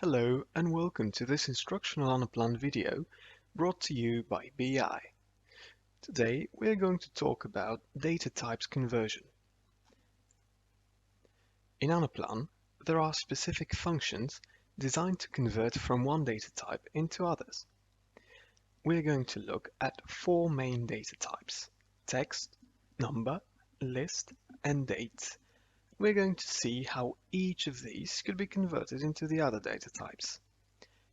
Hello and welcome to this instructional Anaplan video brought to you by BI. Today we are going to talk about data types conversion. In Anaplan, there are specific functions designed to convert from one data type into others. We are going to look at four main data types: text, number, list, and date. We're going to see how each of these could be converted into the other data types.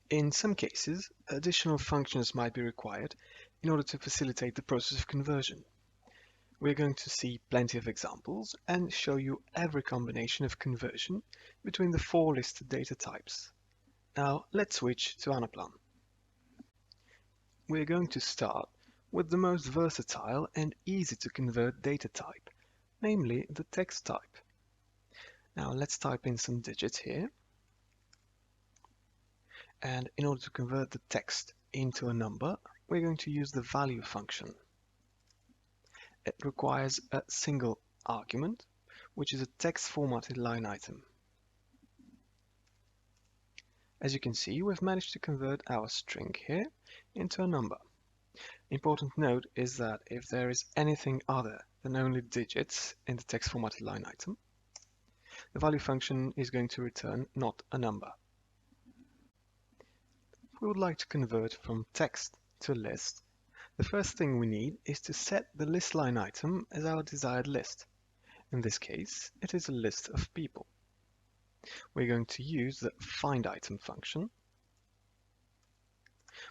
In some cases, additional functions might be required in order to facilitate the process of conversion. We're going to see plenty of examples and show you every combination of conversion between the four listed data types. Now let's switch to Anaplan. We're going to start with the most versatile and easy to convert data type, namely the text type. Now let's type in some digits here. And in order to convert the text into a number, we're going to use the value function. It requires a single argument, which is a text formatted line item. As you can see, we've managed to convert our string here into a number. Important note is that if there is anything other than only digits in the text formatted line item, the value function is going to return not a number. If we would like to convert from text to list, the first thing we need is to set the list line item as our desired list. In this case, it is a list of people. We're going to use the findItem function,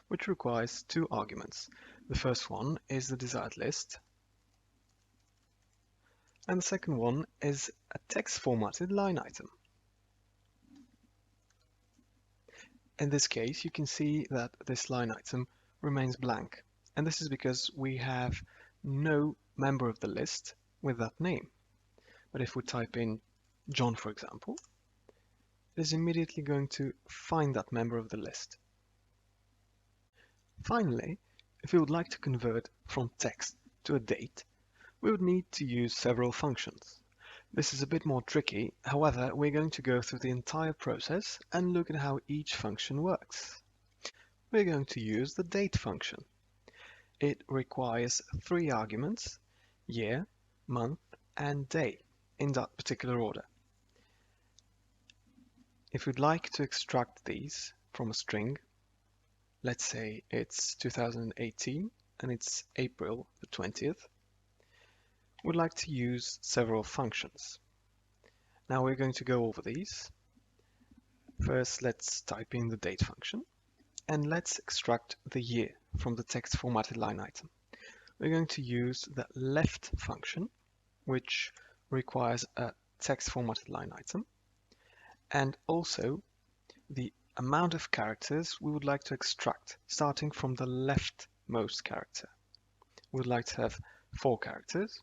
which requires two arguments. The first one is the desired list, and the second one is a text formatted line item. In this case, you can see that this line item remains blank, and this is because we have no member of the list with that name. But if we type in John, for example, it is immediately going to find that member of the list. Finally, if we would like to convert from text to a date, we would need to use several functions. This is a bit more tricky, however, we're going to go through the entire process and look at how each function works. We're going to use the date function. It requires three arguments: year, month, and day, in that particular order. If we'd like to extract these from a string, let's say it's 2018 and it's April the 20th, we'd like to use several functions. Now we're going to go over these. First, let's type in the date function, and let's extract the year from the text formatted line item. We're going to use the left function, which requires a text formatted line item, and also the amount of characters we would like to extract, starting from the leftmost character. We would like to have 4 characters.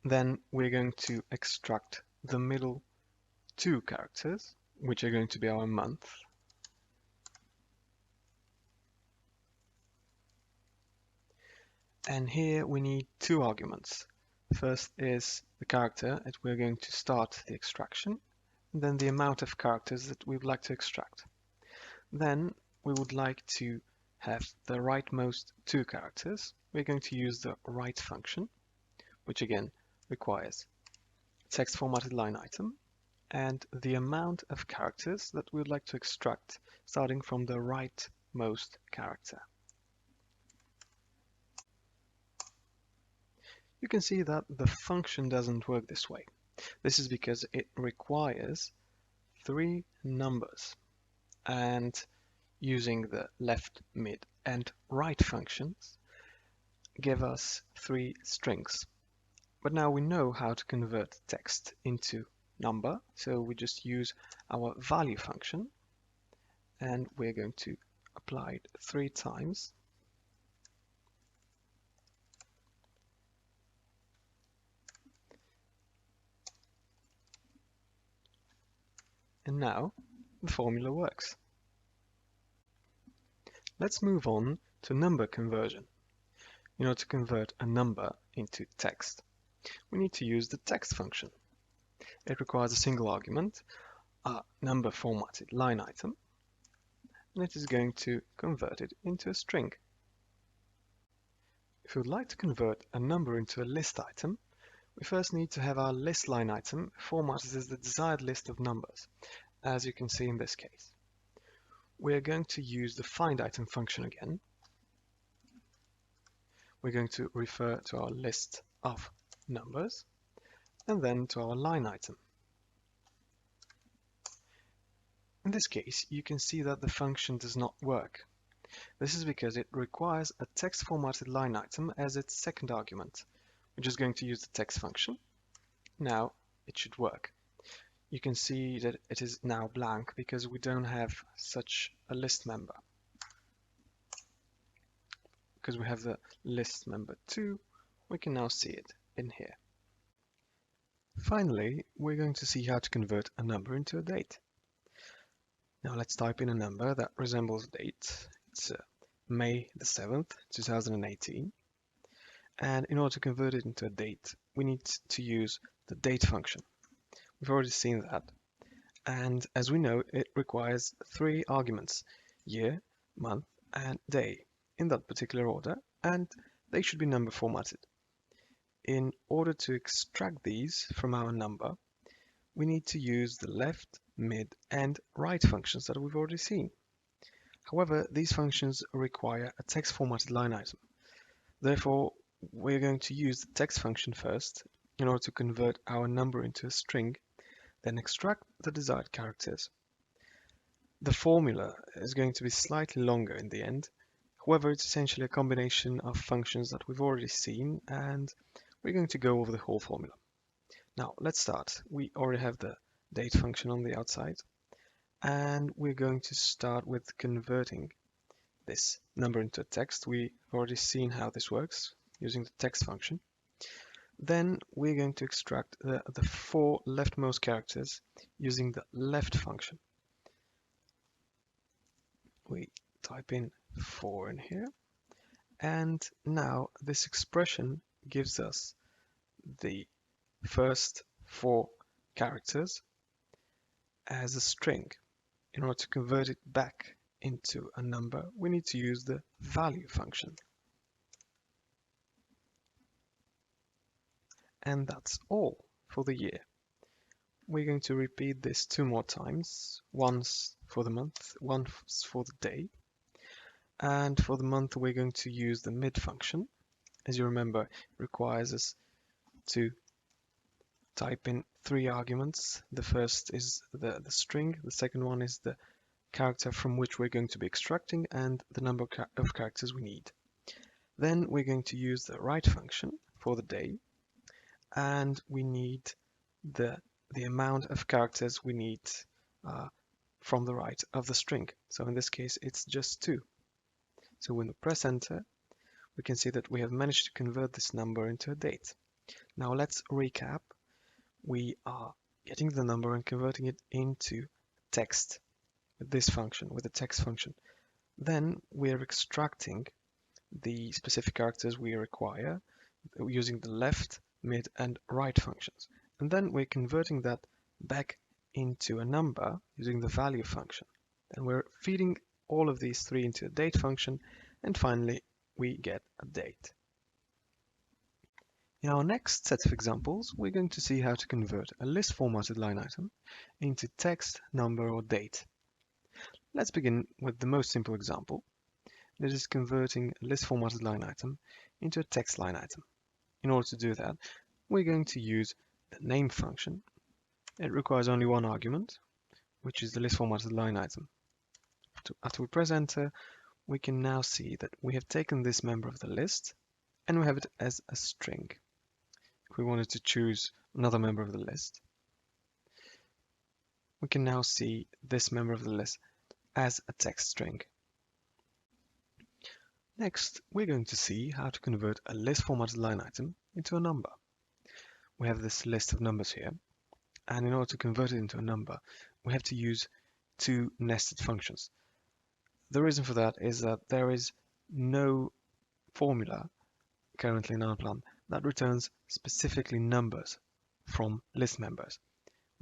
Then we're going to extract the middle 2 characters, which are going to be our month. And here we need 2 arguments. First is the character that we're going to start the extraction, and then the amount of characters that we would like to extract. Then we would like to have the rightmost 2 characters. We're going to use the right function, which again requires text formatted line item and the amount of characters that we would like to extract, starting from the rightmost character. You can see that the function doesn't work this way. This is because it requires 3 numbers, and using the left, mid, and right functions give us 3 strings. But now we know how to convert text into number, so we just use our value function, and we're going to apply it 3 times. And now the formula works. Let's move on to number conversion. In order to convert a number into text, we need to use the text function. It requires a single argument. a number formatted line item, and it is going to convert it into a string. If we would like to convert a number into a list item, we first need to have our list line item formatted as the desired list of numbers, as you can see in this case. We are going to use the findItem function again. We're going to refer to our list of numbers and then to our line item. In this case, you can see that the function does not work. This is because it requires a text formatted line item as its second argument. We're just going to use the text function. Now it should work. You can see that it is now blank because we don't have such a list member. Because we have the list member 2, we can now see it in here. Finally, we're going to see how to convert a number into a date. Now let's type in a number that resembles a date. It's May the 7th, 2018. And in order to convert it into a date, we need to use the date function. We've already seen that. And as we know, it requires 3 arguments: year, month, and day, in that particular order, and they should be number formatted. In order to extract these from our number, we need to use the left, mid, and right functions that we've already seen. However, these functions require a text formatted line item. Therefore, we're going to use the text function first in order to convert our number into a string, then extract the desired characters. The formula is going to be slightly longer in the end. However, it's essentially a combination of functions that we've already seen, and we're going to go over the whole formula. Now, let's start. We already have the date function on the outside, and we're going to start with converting this number into a text. We've already seen how this works using the text function. Then we're going to extract the 4 leftmost characters using the left function. We type in 4 in here, and now this expression gives us the first 4 characters as a string. In order to convert it back into a number, we need to use the value function. And that's all for the year. We're going to repeat this 2 more times, once for the month, once for the day. And for the month, we're going to use the mid function. As you remember, it requires us to type in 3 arguments. The first is the string, the second one is the character from which we're going to be extracting, and the number of characters we need. Then we're going to use the right function for the day, and we need the amount of characters we need from the right of the string. So in this case, it's just 2. So when we press enter, we can see that we have managed to convert this number into a date. Now let's recap. We are getting the number and converting it into text with this function, with the text function. Then we're extracting the specific characters we require using the left, mid, and right functions. And then we're converting that back into a number using the value function. Then we're feeding all of these 3 into a date function, and finally we get a date. In our next set of examples, we're going to see how to convert a list formatted line item into text, number, or date. Let's begin with the most simple example. That is converting a list formatted line item into a text line item. In order to do that, we're going to use the name function. It requires only 1 argument, which is the list formatted line item. After we press enter, we can now see that we have taken this member of the list and we have it as a string. If we wanted to choose another member of the list, we can now see this member of the list as a text string. Next, we're going to see how to convert a list formatted line item into a number. We have this list of numbers here, and in order to convert it into a number, we have to use 2 nested functions. The reason for that is that there is no formula currently in Anaplan that returns specifically numbers from list members.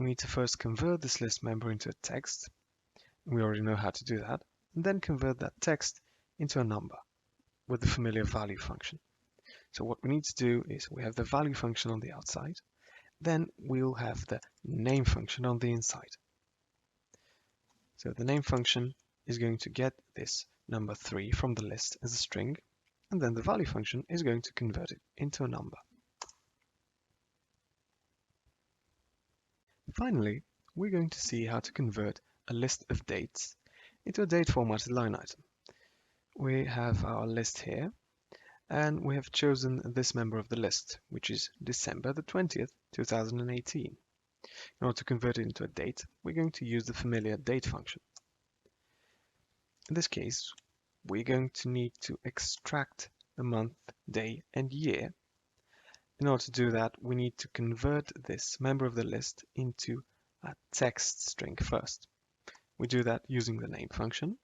we need to first convert this list member into a text. We already know how to do that. And then convert that text into a number with the familiar value function. So what we need to do is we have the value function on the outside. Then we'll have the name function on the inside. So the name function is going to get this number 3 from the list as a string, and then the value function is going to convert it into a number. Finally, we're going to see how to convert a list of dates into a date formatted line item. We have our list here, and we have chosen this member of the list, which is December the 20th, 2018. In order to convert it into a date, we're going to use the familiar date function. In this case, we're going to need to extract the month, day, and year. In order to do that, we need to convert this member of the list into a text string first. We do that using the name function.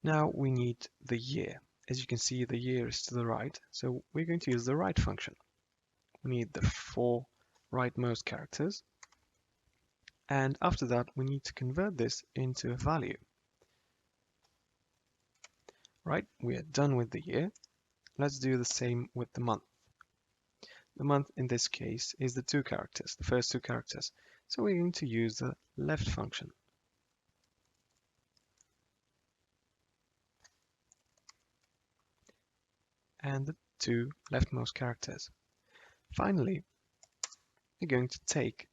Now we need the year. As you can see, the year is to the right, so we're going to use the right function. We need the 4 rightmost characters, and after that we need to convert this into a value. Right, we are done with the year. Let's do the same with the month. The month in this case is the 2 characters, the first 2 characters, so we're going to use the left function. And the 2 leftmost characters. Finally, we're going to take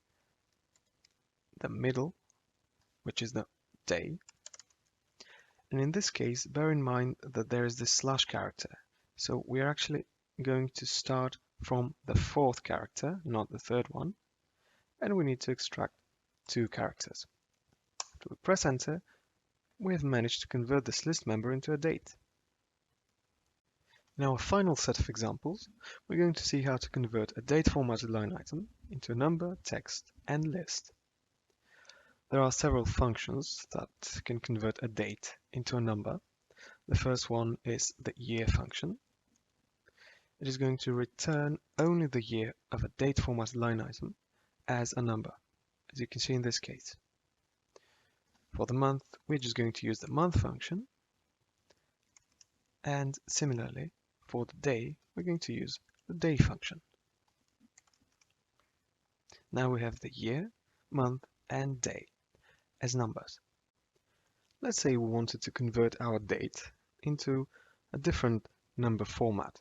the middle, which is the day, and in this case, bear in mind that there is this slash character, so we are actually going to start from the 4th character, not the 3rd one, and we need to extract 2 characters. If we press enter, we have managed to convert this list member into a date. In our final set of examples, we're going to see how to convert a date formatted line item into a number, text, and list. There are several functions that can convert a date into a number. The first one is the year function. It is going to return only the year of a date formatted line item as a number, as you can see in this case. For the month, we're just going to use the month function, and similarly, for the day, we're going to use the day function. Now we have the year, month, and day as numbers. Let's say we wanted to convert our date into a different number format.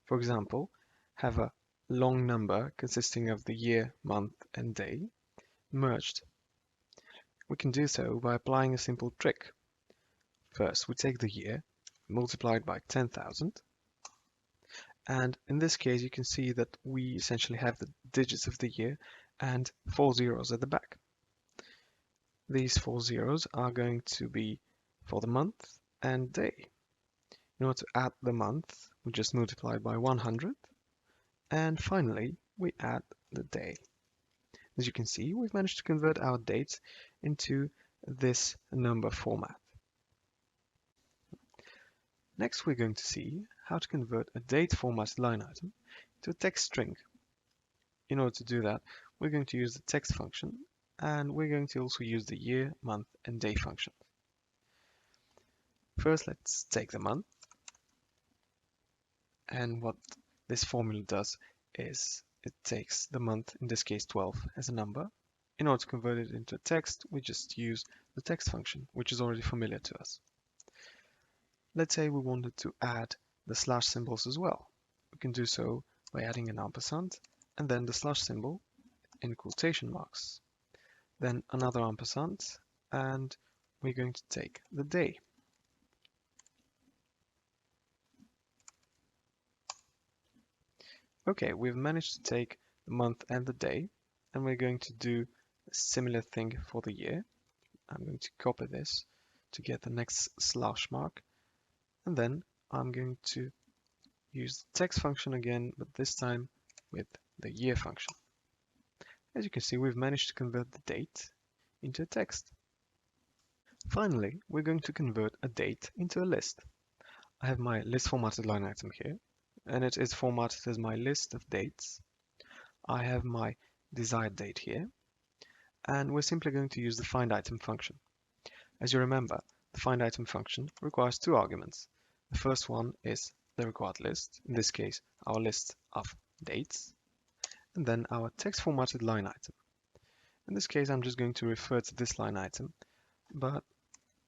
For example, have a long number consisting of the year, month, and day merged. We can do so by applying a simple trick. First, we take the year, multiply it by 10,000, and in this case you can see that we essentially have the digits of the year and 4 zeros at the back. These 4 zeros are going to be for the month and day. In order to add the month, we just multiply by 100, and finally we add the day. As you can see, we've managed to convert our dates into this number format. Next, we're going to see how to convert a date formatted line item to a text string. In order to do that, we're going to use the text function, and we're going to also use the year, month, and day function. First, let's take the month, and what this formula does is it takes the month, in this case 12, as a number. In order to convert it into text, we just use the text function, which is already familiar to us. Let's say we wanted to add the slash symbols as well. We can do so by adding an ampersand and then the slash symbol in quotation marks. Then another ampersand, and we're going to take the day. Okay, we've managed to take the month and the day, and we're going to do a similar thing for the year. I'm going to copy this to get the next slash mark, and then I'm going to use the text function again, but this time with the year function. As you can see, we've managed to convert the date into a text. Finally, we're going to convert a date into a list. I have my list formatted line item here, and it is formatted as my list of dates. I have my desired date here, and we're simply going to use the findItem function. As you remember, the findItem function requires two arguments. The first one is the required list, in this case our list of dates, and then our text formatted line item. In this case I'm just going to refer to this line item, but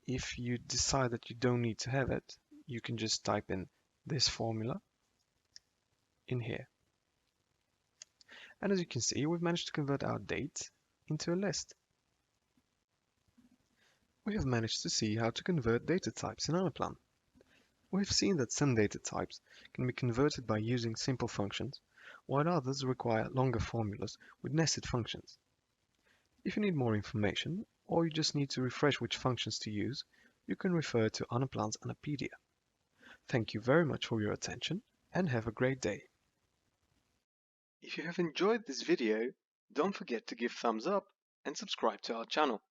if you decide that you don't need to have it, you can just type in this formula in here. And as you can see, we've managed to convert our date into a list. We have managed to see how to convert data types in Anaplan. We've seen that some data types can be converted by using simple functions, while others require longer formulas with nested functions. If you need more information, or you just need to refresh which functions to use, you can refer to Anaplan's Anapedia. Thank you very much for your attention, and have a great day. If you have enjoyed this video, don't forget to give thumbs up and subscribe to our channel.